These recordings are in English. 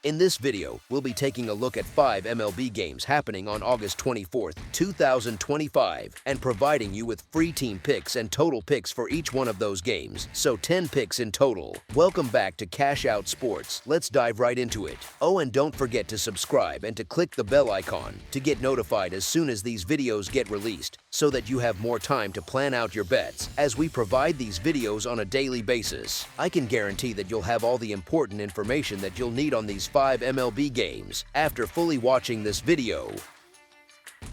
In this video, we'll be taking a look at 5 MLB games happening on August 24th, 2025, and providing you with free team picks and total picks for each one of those games, so 10 picks in total. Welcome back to Cash Out Sports. Let's dive right into it. Oh, and don't forget to subscribe and to click the bell icon to get notified as soon as these videos get released, so that you have more time to plan out your bets as we provide these videos on a daily basis. I can guarantee that you'll have all the important information that you'll need on these 5 MLB games after fully watching this video.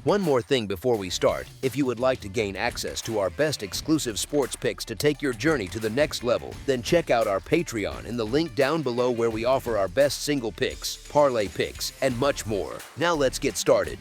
One more thing before we start, if you would like to gain access to our best exclusive sports picks to take your journey to the next level, then check out our Patreon in the link down below where we offer our best single picks, parlay picks, and much more. Now let's get started.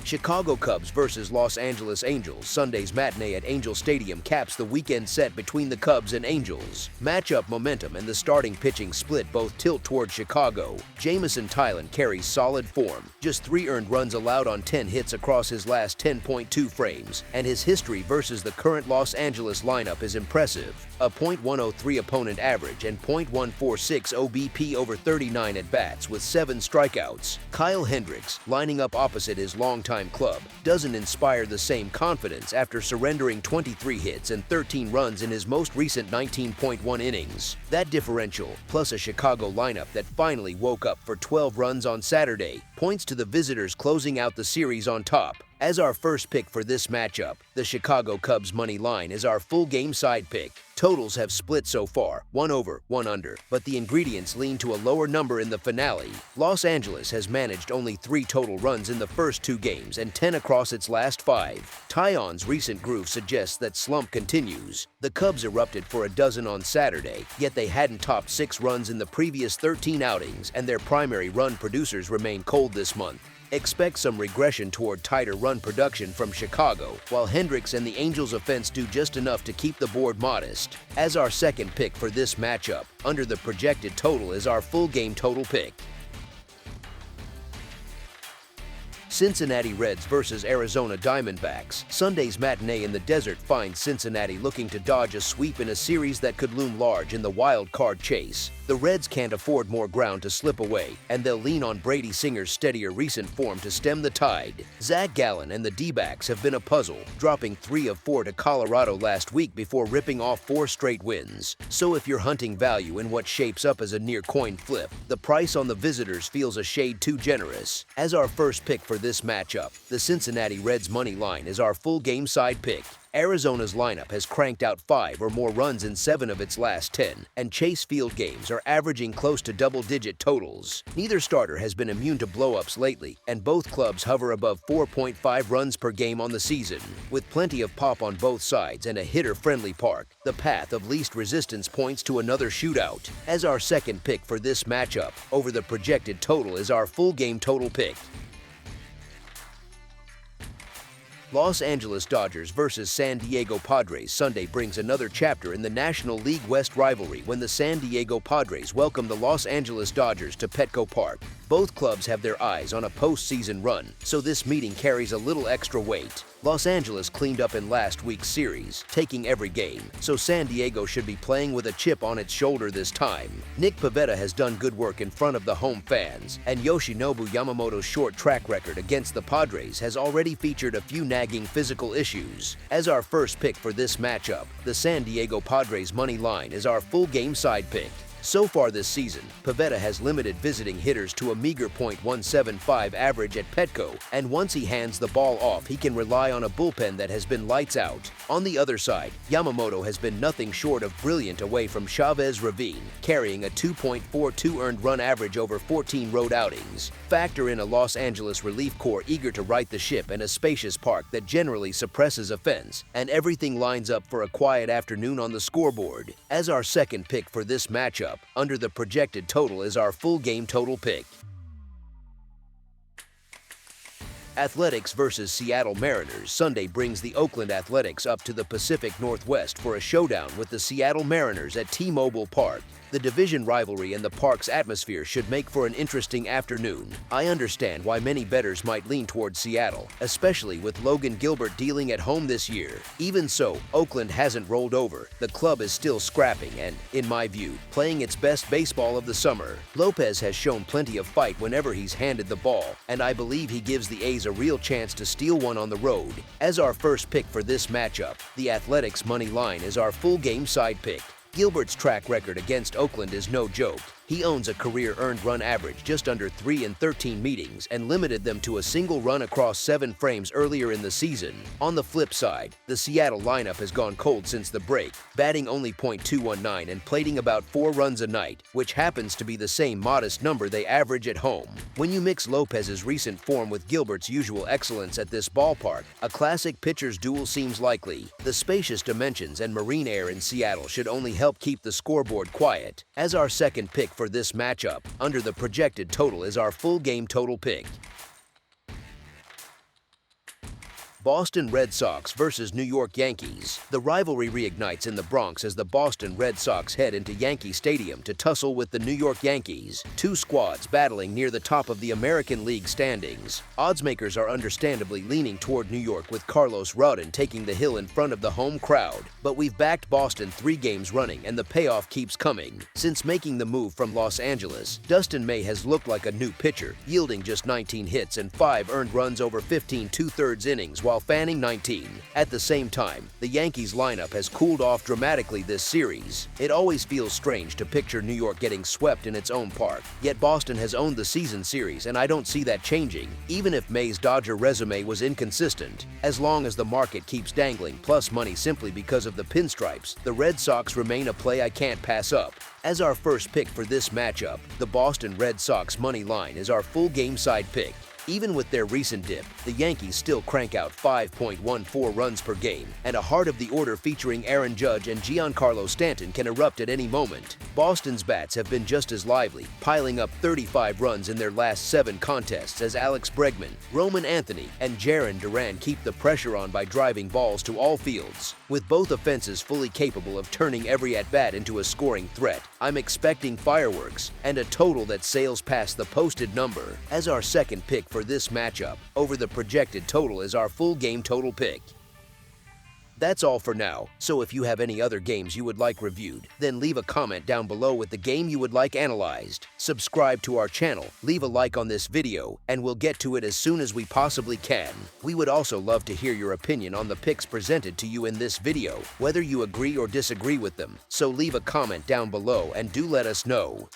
Chicago Cubs vs. Los Angeles Angels. Sunday's matinee at Angel Stadium caps the weekend set between the Cubs and Angels. Matchup momentum and the starting pitching split both tilt toward Chicago. Jamison Tylan carries solid form, just 3 earned runs allowed on 10 hits across his last 10.2 frames, and his history versus the current Los Angeles lineup is impressive. A .103 opponent average and .146 OBP over 39 at-bats with 7 strikeouts. Kyle Hendricks, lining up opposite his longtime club, doesn't inspire the same confidence after surrendering 23 hits and 13 runs in his most recent 19.1 innings. That differential, plus a Chicago lineup that finally woke up for 12 runs on Saturday, points to the visitors closing out the series on top. As our first pick for this matchup, the Chicago Cubs money line is our full game side pick. Totals have split so far, 1 over, 1 under, but the ingredients lean to a lower number in the finale. Los Angeles has managed only 3 total runs in the first 2 games and 10 across its last 5. Taillon's recent groove suggests that slump continues. The Cubs erupted for a dozen on Saturday, yet they hadn't topped 6 runs in the previous 13 outings, and their primary run producers remain cold this month. Expect some regression toward tighter run production from Chicago, while Hendricks and the Angels' offense do just enough to keep the board modest. As our second pick for this matchup, under the projected total is our full game total pick. Cincinnati Reds vs. Arizona Diamondbacks. Sunday's matinee in the desert finds Cincinnati looking to dodge a sweep in a series that could loom large in the wild card chase. The Reds can't afford more ground to slip away, and they'll lean on Brady Singer's steadier recent form to stem the tide. Zach Gallen and the D-backs have been a puzzle, dropping 3 of 4 to Colorado last week before ripping off 4 straight wins. So if you're hunting value in what shapes up as a near coin flip, the price on the visitors feels a shade too generous. As our first pick for this matchup, the Cincinnati Reds money line is our full game side pick. Arizona's lineup has cranked out 5 or more runs in 7 of its last 10, and Chase Field games are averaging close to double-digit totals. Neither starter has been immune to blow-ups lately, and both clubs hover above 4.5 runs per game on the season. With plenty of pop on both sides and a hitter-friendly park, the path of least resistance points to another shootout. As our second pick for this matchup, over the projected total is our full game total pick. Los Angeles Dodgers vs. San Diego Padres. Sunday brings another chapter in the National League West rivalry when the San Diego Padres welcome the Los Angeles Dodgers to Petco Park. Both clubs have their eyes on a postseason run, so this meeting carries a little extra weight. Los Angeles cleaned up in last week's series, taking every game, so San Diego should be playing with a chip on its shoulder this time. Nick Pivetta has done good work in front of the home fans, and Yoshinobu Yamamoto's short track record against the Padres has already featured a few nagging physical issues. As our first pick for this matchup, the San Diego Padres money line is our full game side pick. So far this season, Pivetta has limited visiting hitters to a meager .175 average at Petco, and once he hands the ball off, he can rely on a bullpen that has been lights out. On the other side, Yamamoto has been nothing short of brilliant away from Chavez Ravine, carrying a 2.42 earned run average over 14 road outings. Factor in a Los Angeles relief corps eager to right the ship and a spacious park that generally suppresses offense, and everything lines up for a quiet afternoon on the scoreboard. As our second pick for this matchup, under the projected total is our full game total pick. Athletics versus Seattle Mariners Sunday brings the Oakland Athletics up to the Pacific Northwest for a showdown with the Seattle Mariners at T-Mobile Park. The division rivalry and the park's atmosphere should make for an interesting afternoon. I understand why many bettors might lean towards Seattle, especially with Logan Gilbert dealing at home this year. Even so, Oakland hasn't rolled over. The club is still scrapping and, in my view, playing its best baseball of the summer. Lopez has shown plenty of fight whenever he's handed the ball, and I believe he gives the A's a real chance to steal one on the road. As our first pick for this matchup, the Athletics money line is our full game side pick. Gilbert's track record against Oakland is no joke. He owns a career earned run average just under 3 in 13 meetings and limited them to a single run across 7 frames earlier in the season. On the flip side, the Seattle lineup has gone cold since the break, batting only .219 and plating about 4 runs a night, which happens to be the same modest number they average at home. When you mix Lopez's recent form with Gilbert's usual excellence at this ballpark, a classic pitcher's duel seems likely. The spacious dimensions and marine air in Seattle should only help keep the scoreboard quiet. As our second pick for this matchup, under the projected total is our full game total pick. Boston Red Sox versus New York Yankees. The rivalry reignites in the Bronx as the Boston Red Sox head into Yankee Stadium to tussle with the New York Yankees, two squads battling near the top of the American League standings. Oddsmakers are understandably leaning toward New York with Carlos Rodon taking the hill in front of the home crowd, but we've backed Boston 3 games running and the payoff keeps coming. Since making the move from Los Angeles, Dustin May has looked like a new pitcher, yielding just 19 hits and 5 earned runs over 15 2/3 innings while fanning 19. At the same time, the Yankees lineup has cooled off dramatically this series. It always feels strange to picture New York getting swept in its own park, yet Boston has owned the season series and I don't see that changing, even if May's Dodger resume was inconsistent. As long as the market keeps dangling plus money simply because of the pinstripes, the Red Sox remain a play I can't pass up. As our first pick for this matchup, the Boston Red Sox money line is our full game side pick. Even with their recent dip, the Yankees still crank out 5.14 runs per game, and a heart of the order featuring Aaron Judge and Giancarlo Stanton can erupt at any moment. Boston's bats have been just as lively, piling up 35 runs in their last 7 contests as Alex Bregman, Roman Anthony, and Jarren Duran keep the pressure on by driving balls to all fields. With both offenses fully capable of turning every at-bat into a scoring threat, I'm expecting fireworks and a total that sails past the posted number. As our second pick for this matchup, over the projected total is our full game total pick. That's all for now, so if you have any other games you would like reviewed, then leave a comment down below with the game you would like analyzed. Subscribe to our channel, leave a like on this video, and we'll get to it as soon as we possibly can. We would also love to hear your opinion on the picks presented to you in this video, whether you agree or disagree with them, so leave a comment down below and do let us know.